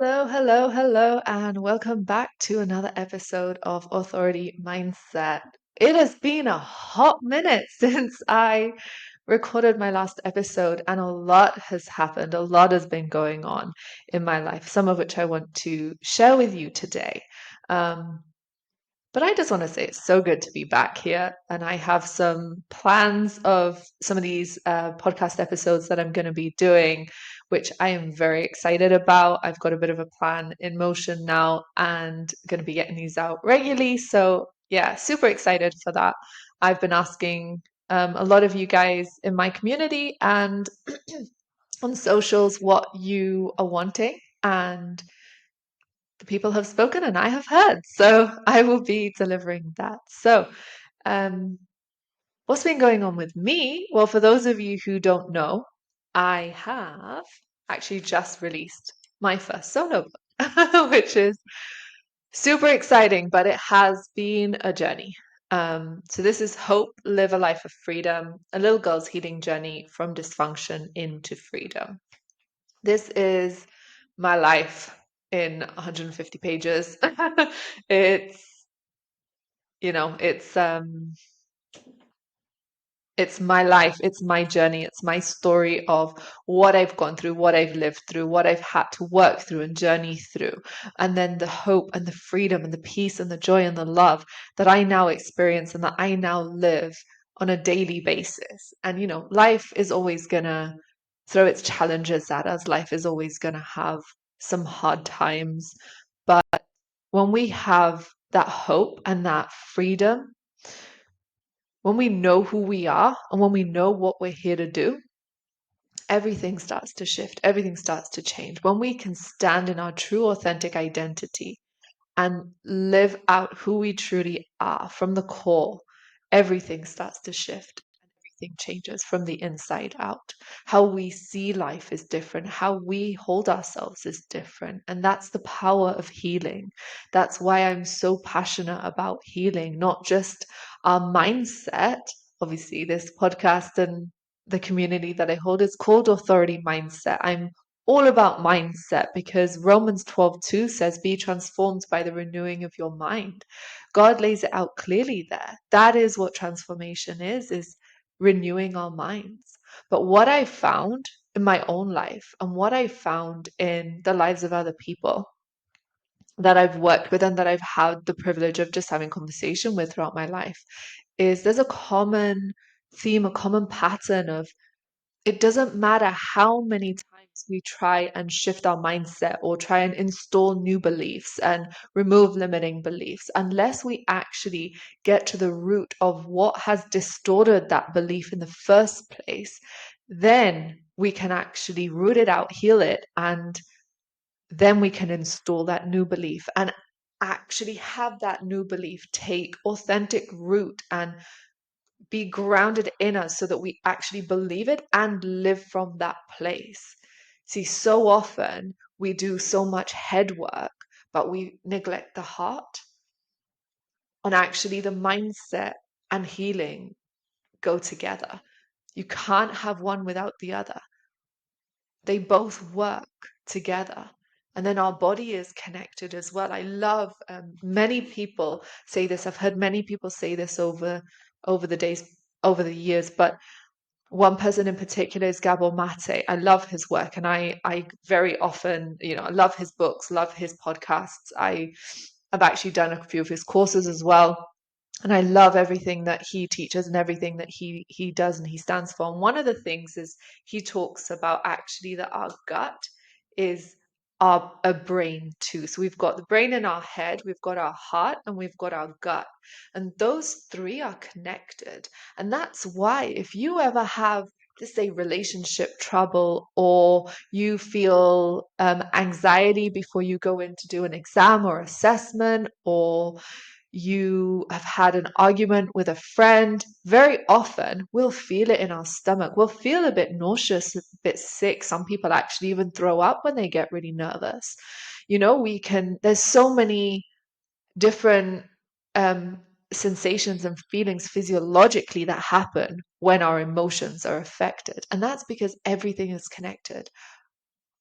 Hello, hello, hello, and welcome back to another episode of Authority Mindset. It has been a hot minute since I recorded my last episode, and a lot has happened. A lot has been going on in my life, some of which I want to share with you today. Um, but I just want to say it's so good to be back here. And I have some plans of some of these podcast episodes that I'm going to be doing, which I am very excited about. I've got a bit of a plan in motion now and going to be getting these out regularly. So, yeah, super excited for that. I've been asking a lot of you guys in my community and on socials what you are wanting. And the people have spoken and I have heard. So I will be delivering that. So, um, what's been going on with me? Well, for those of you who don't know, I have actually just released my first solo book, which is super exciting, but it has been a journey. So this is Hope, Live a Life of Freedom, a little girl's healing journey from dysfunction into freedom. This is my life in 150 pages. It's, you know, it's my life, it's my journey, it's my story of what I've gone through, what I've lived through, what I've had to work through and journey through. And then the hope and the freedom and the peace and the joy and the love that I now experience and that I now live on a daily basis. And, life is always gonna throw its challenges at us. Life is always gonna have some hard times. But when we have that hope and that freedom, when we know who we are and when we know what we're here to do, everything starts to shift, everything starts to change. When we can stand in our true, authentic identity and live out who we truly are from the core, everything starts to shift. Everything changes from the inside out. How we see life is different. How we hold ourselves is different. And that's the power of healing. That's why I'm so passionate about healing, not just our mindset. Obviously, this podcast and the community that I hold is called Authority Mindset. I'm all about mindset because Romans 12:2 says, be transformed by the renewing of your mind. God lays it out clearly there. That is what transformation is renewing our minds. But what I found in my own life and what I found in the lives of other people that I've worked with and that I've had the privilege of just having conversation with throughout my life is there's a common theme, a common pattern of it doesn't matter how many times we try and shift our mindset or try and install new beliefs and remove limiting beliefs, unless we actually get to the root of what has distorted that belief in the first place, then we can actually root it out, heal it, and then we can install that new belief and actually have that new belief take authentic root and be grounded in us so that we actually believe it and live from that place. See, so often we do so much head work, but we neglect the heart. And actually, the mindset and healing go together. You can't have one without the other. They both work together. And then our body is connected as well. I love many people say this. I've heard many people say this over the days, over the years, but one person in particular is Gabor Mate. I love his work and I very often, I love his books, love his podcasts. I've actually done a few of his courses as well. And I love everything that he teaches and everything that he does and he stands for. And one of the things is he talks about actually that our gut is a brain too. So we've got the brain in our head, we've got our heart, and we've got our gut. And those three are connected. And that's why if you ever have, let's say, relationship trouble, or you feel anxiety before you go in to do an exam or assessment, or you have had an argument with a friend, very often we'll feel it in our stomach. We'll feel a bit nauseous, a bit sick. Some people actually even throw up when they get really nervous. There's so many different um, sensations and feelings physiologically that happen when our emotions are affected. And that's because everything is connected.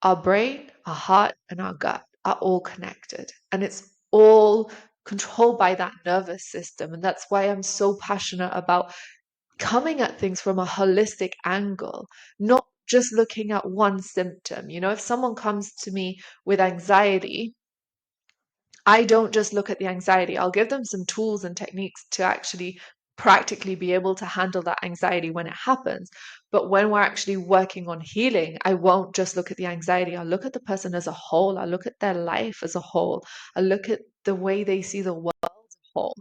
Our brain, our heart, and our gut. are all connected, and it's all controlled by that nervous system. And that's why I'm so passionate about coming at things from a holistic angle, not just looking at one symptom. If someone comes to me with anxiety, I don't just look at the anxiety. I'll give them some tools and techniques to actually practically be able to handle that anxiety when it happens. But when we're actually working on healing, I won't just look at the anxiety. I'll look at the person as a whole. I'll look at their life as a whole. I'll look at the way they see the world as a whole,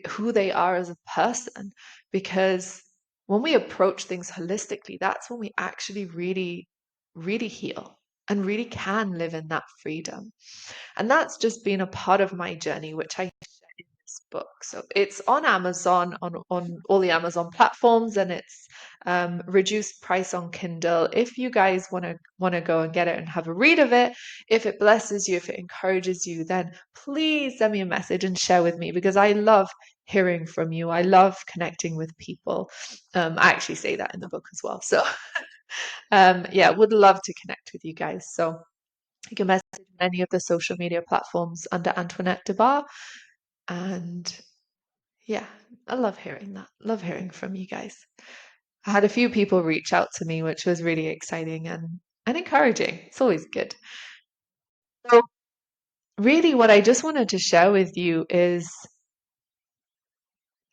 who they are as a person. Because when we approach things holistically, that's when we actually really, really heal and really can live in that freedom. And that's just been a part of my journey, which I share in this book. So it's on Amazon, on all the Amazon platforms, and it's reduced price on Kindle. If you guys want to go and get it and have a read of it, if it blesses you, if it encourages you, then please send me a message and share with me, because I love hearing from you. I love connecting with people. I actually say that in the book as well. So yeah, would love to connect with you guys. So you can message on any of the social media platforms under Antoinette Debar. And yeah, I love hearing that. Love hearing from you guys. I had a few people reach out to me, which was really exciting and encouraging. It's always good. So really what I just wanted to share with you is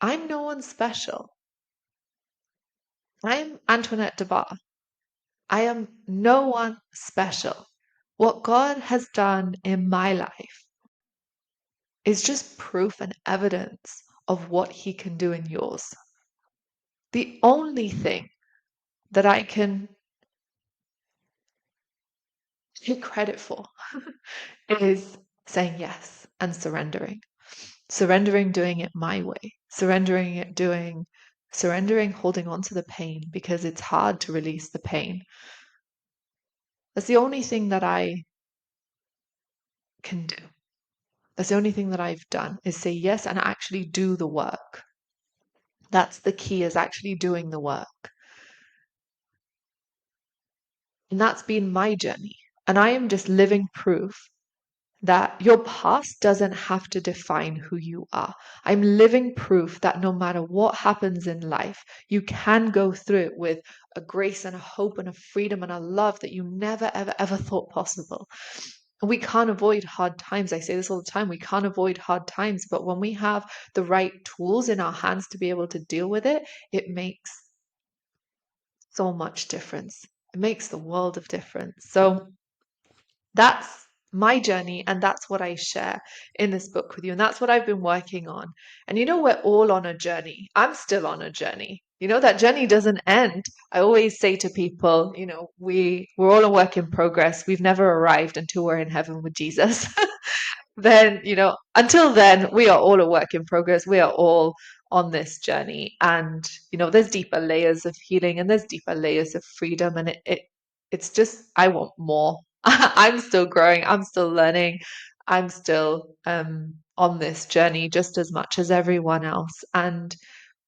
I'm no one special. I'm Antoinette Debar. I am no one special. What God has done in my life is just proof and evidence of what he can do in yours. The only thing that I can take credit for is saying yes and surrendering. Surrendering doing it my way. Surrendering holding on to the pain because it's hard to release the pain. That's the only thing that I can do. That's the only thing that I've done is say yes and actually do the work. That's the key, is actually doing the work. And that's been my journey. And I am just living proof that your past doesn't have to define who you are. I'm living proof that no matter what happens in life, you can go through it with a grace and a hope and a freedom and a love that you never, ever, ever thought possible. And we can't avoid hard times. I say this all the time. We can't avoid hard times. But when we have the right tools in our hands to be able to deal with it, it makes so much difference. It makes the world of difference. So that's my journey, and that's what I share in this book with you, and that's what I've been working on. And we're all on a journey. I'm still on a journey. That journey doesn't end. I always say to people, we're all a work in progress. We've never arrived until we're in heaven with Jesus. Then, until then, we are all a work in progress. We are all on this journey. And, there's deeper layers of healing and there's deeper layers of freedom. And it's just, I want more. I'm still growing. I'm still learning. I'm still on this journey just as much as everyone else. And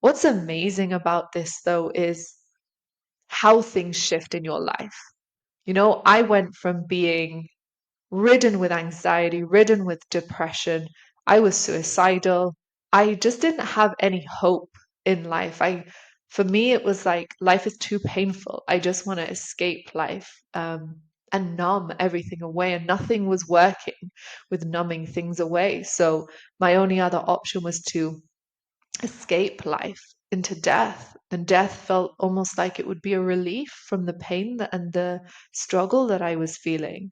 what's amazing about this, though, is how things shift in your life. I went from being ridden with anxiety, ridden with depression. I was suicidal. I just didn't have any hope in life. For me, it was like life is too painful. I just want to escape life and numb everything away. And nothing was working with numbing things away. So my only other option was to escape life into death. And death felt almost like it would be a relief from the pain and the struggle that I was feeling.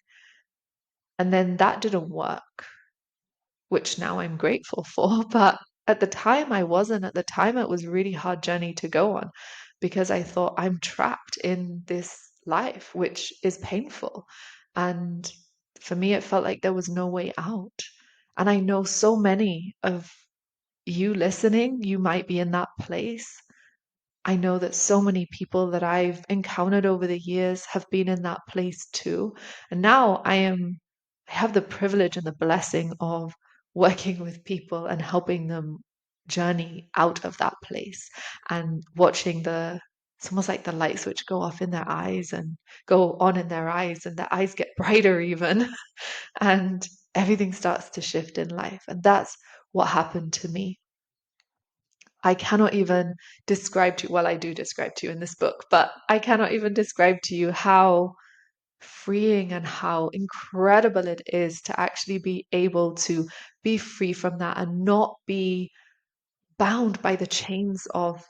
And then that didn't work, which now I'm grateful for. But at the time, I wasn't. At the time, it was a really hard journey to go on because I thought I'm trapped in this life, which is painful. And for me, it felt like there was no way out. And I know so many of you listening, you might be in that place. I know that so many people that I've encountered over the years have been in that place too. And now I have the privilege and the blessing of working with people and helping them journey out of that place and watching the it's almost like the light switch go off in their eyes and go on in their eyes, and their eyes get brighter even, and everything starts to shift in life. And that's what happened to me. I cannot even describe to you, well, I do describe to you in this book, but I cannot even describe to you how freeing and how incredible it is to actually be able to be free from that and not be bound by the chains of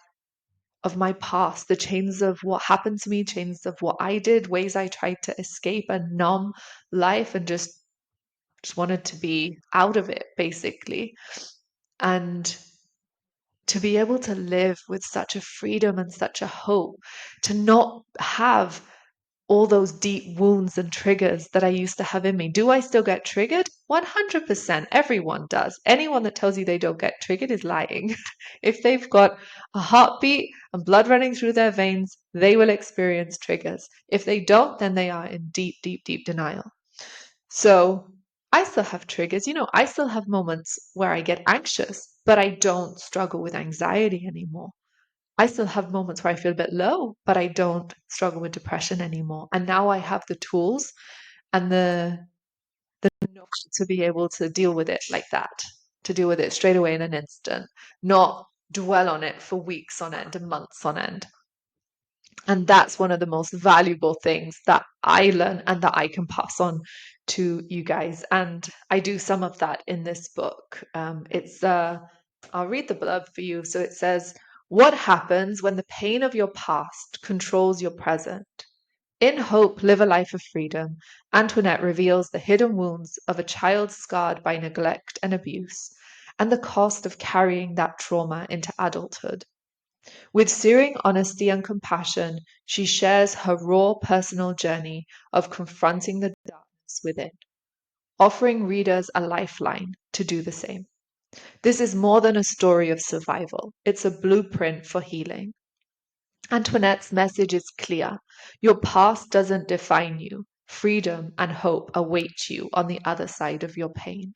my past, the chains of what happened to me, chains of what I did, ways I tried to escape and numb life and just wanted to be out of it basically. And to be able to live with such a freedom and such a hope, to not have all those deep wounds and triggers that I used to have in me. Do I still get triggered? 100%. Everyone does. Anyone that tells you they don't get triggered is lying. If they've got a heartbeat and blood running through their veins, they will experience triggers. If they don't, then they are in deep, deep, deep denial. So I still have triggers. I still have moments where I get anxious, but I don't struggle with anxiety anymore. I still have moments where I feel a bit low, but I don't struggle with depression anymore. And now I have the tools and the know to be able to deal with it like that, to deal with it straight away in an instant, not dwell on it for weeks on end and months on end. And that's one of the most valuable things that I learn and that I can pass on to you guys. And I do some of that in this book. I'll read the blurb for you. So it says, "What happens when the pain of your past controls your present? In hope, live a life of freedom." Antoinette reveals the hidden wounds of a child scarred by neglect and abuse, and the cost of carrying that trauma into adulthood. With searing honesty and compassion, she shares her raw personal journey of confronting the darkness within, offering readers a lifeline to do the same. This is more than a story of survival, it's a blueprint for healing. Antoinette's message is clear. Your past doesn't define you. Freedom and hope await you on the other side of your pain.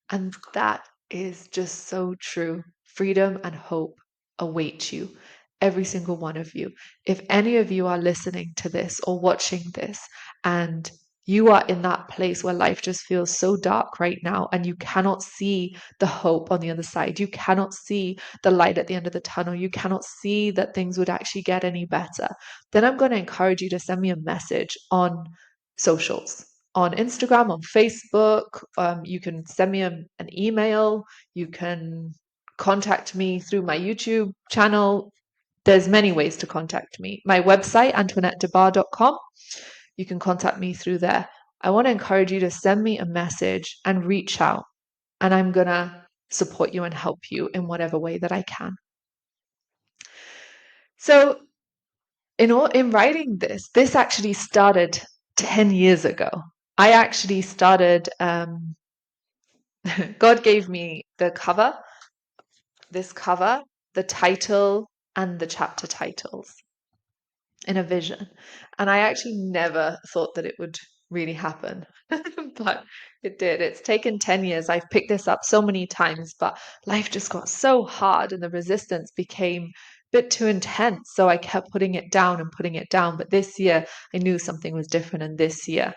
And that is just so true. Freedom and hope await you, every single one of you. If any of you are listening to this or watching this and you are in that place where life just feels so dark right now and you cannot see the hope on the other side, you cannot see the light at the end of the tunnel, you cannot see that things would actually get any better, then I'm going to encourage you to send me a message on socials, on Instagram, on Facebook. You can send me an email. You can contact me through my YouTube channel. There's many ways to contact me. My website, antoinettedebar.com. You can contact me through there. I want to encourage you to send me a message and reach out, and I'm going to support you and help you in whatever way that I can. So in writing this actually started 10 years ago. I actually started, God gave me this cover, the title, and the chapter titles in a vision. And I actually never thought that it would really happen, but it did. It's taken 10 years. I've picked this up so many times, but life just got so hard and the resistance became a bit too intense. So I kept putting it down and putting it down. But this year, I knew something was different. And this year,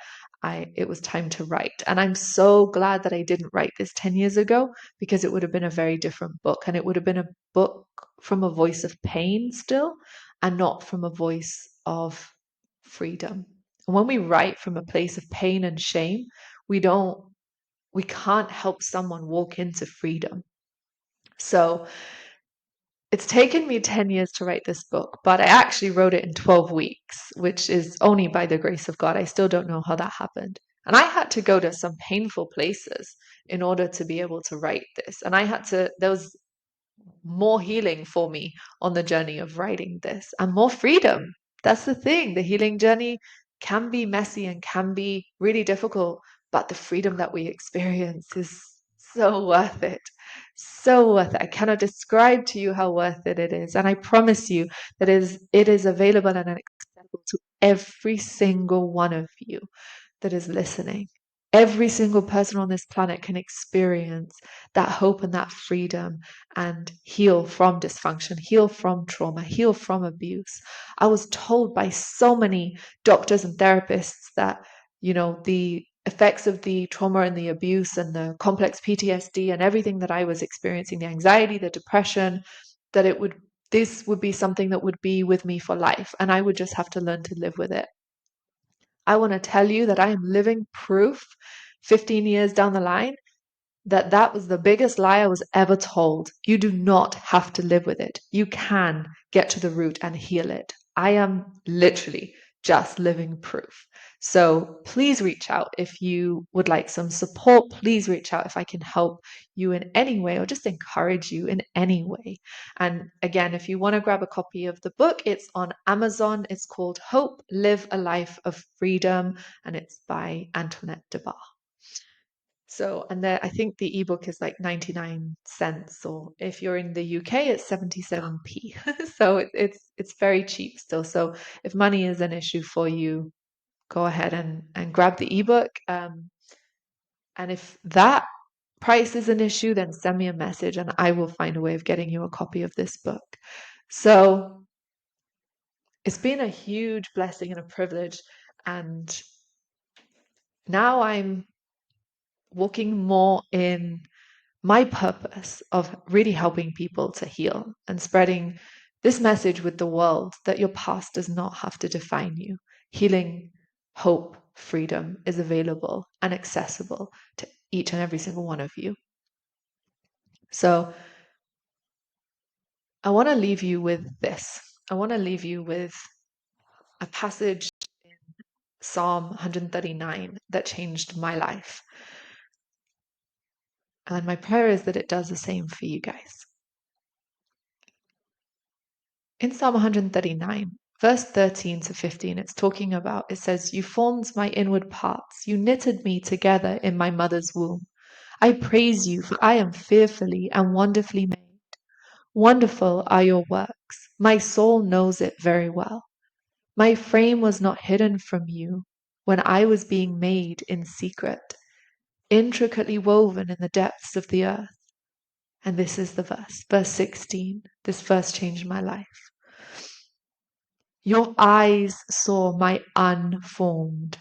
it was time to write. And I'm so glad that I didn't write this 10 years ago, because it would have been a very different book. And it would have been a book from a voice of pain still, and not from a voice of freedom. And when we write from a place of pain and shame, we can't help someone walk into freedom. So it's taken me 10 years to write this book, but I actually wrote it in 12 weeks, which is only by the grace of God. I still don't know how that happened. And I had to go to some painful places in order to be able to write this. And there was more healing for me on the journey of writing this, and more freedom. That's the thing. The healing journey can be messy and can be really difficult, but the freedom that we experience is so worth it. So worth it. I cannot describe to you how worth it is. And I promise you that it is available and accessible to every single one of you that is listening. Every single person on this planet can experience that hope and that freedom and heal from dysfunction, heal from trauma, heal from abuse. I was told by so many doctors and therapists that, the effects of the trauma and the abuse and the complex PTSD and everything that I was experiencing, the anxiety, the depression, that this would be something that would be with me for life, and I would just have to learn to live with it. I want to tell you that I am living proof 15 years down the line that was the biggest lie I was ever told. You do not have to live with it. You can get to the root and heal it. I am literally just living proof. So please reach out if you would like some support. Please reach out if I can help you in any way or just encourage you in any way. And again, if you want to grab a copy of the book, it's on Amazon. It's called Hope, Live a Life of Freedom, and it's by Antoinette Debar. So, and there, I think the ebook is like 99 cents, or if you're in the UK, it's 77p. So it's very cheap still. So if money is an issue for you, go ahead and grab the ebook. And if that price is an issue, then send me a message and I will find a way of getting you a copy of this book. So it's been a huge blessing and a privilege. And now I'm walking more in my purpose of really helping people to heal and spreading this message with the world that your past does not have to define you. Healing, hope, freedom is available and accessible to each and every single one of you. So I want to leave you with this. I want to leave you with a passage in Psalm 139 that changed my life. And my prayer is that it does the same for you guys. In Psalm 139, verse 13 to 15, it says, You formed my inward parts, you knitted me together in my mother's womb. I praise you, for I am fearfully and wonderfully made. Wonderful are your works. My soul knows it very well. My frame was not hidden from you when I was being made in secret, intricately woven in the depths of the earth. And this is the verse 16. This verse changed my life. Your eyes saw my unformed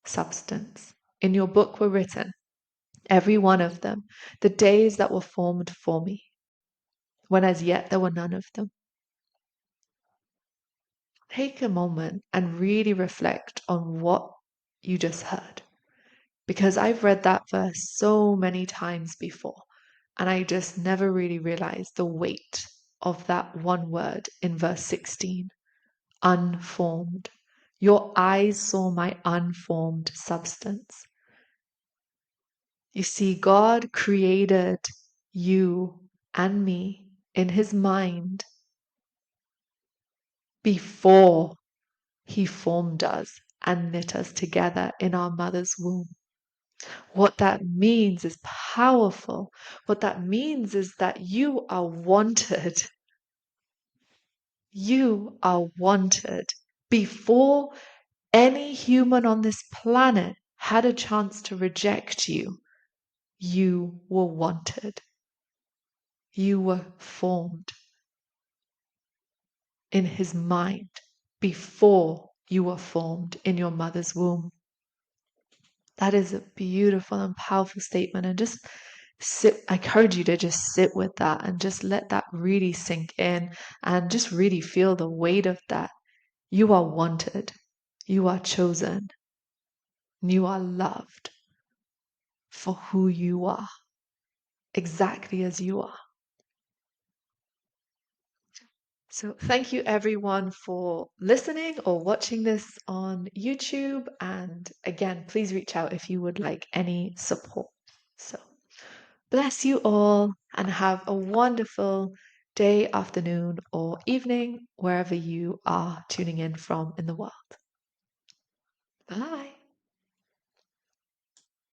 substance. In your book were written, every one of them, the days that were formed for me, when as yet there were none of them. Take a moment and really reflect on what you just heard, because I've read that verse so many times before, and I just never really realized the weight of that one word in verse 16. Unformed. Your eyes saw my unformed substance. You see, God created you and me in his mind before he formed us and knit us together in our mother's womb. What that means is powerful. What that means is that you are wanted. You are wanted before any human on this planet had a chance to reject you. You were wanted. You were formed in his mind before you were formed in your mother's womb. That is a beautiful and powerful statement. And just I encourage you to just sit with that and just let that really sink in and just really feel the weight of that. You are wanted. You are chosen. You are loved for who you are, exactly as you are. So thank you everyone for listening or watching this on YouTube. And again, please reach out if you would like any support. So bless you all and have a wonderful day, afternoon, or evening, wherever you are tuning in from in the world. Bye.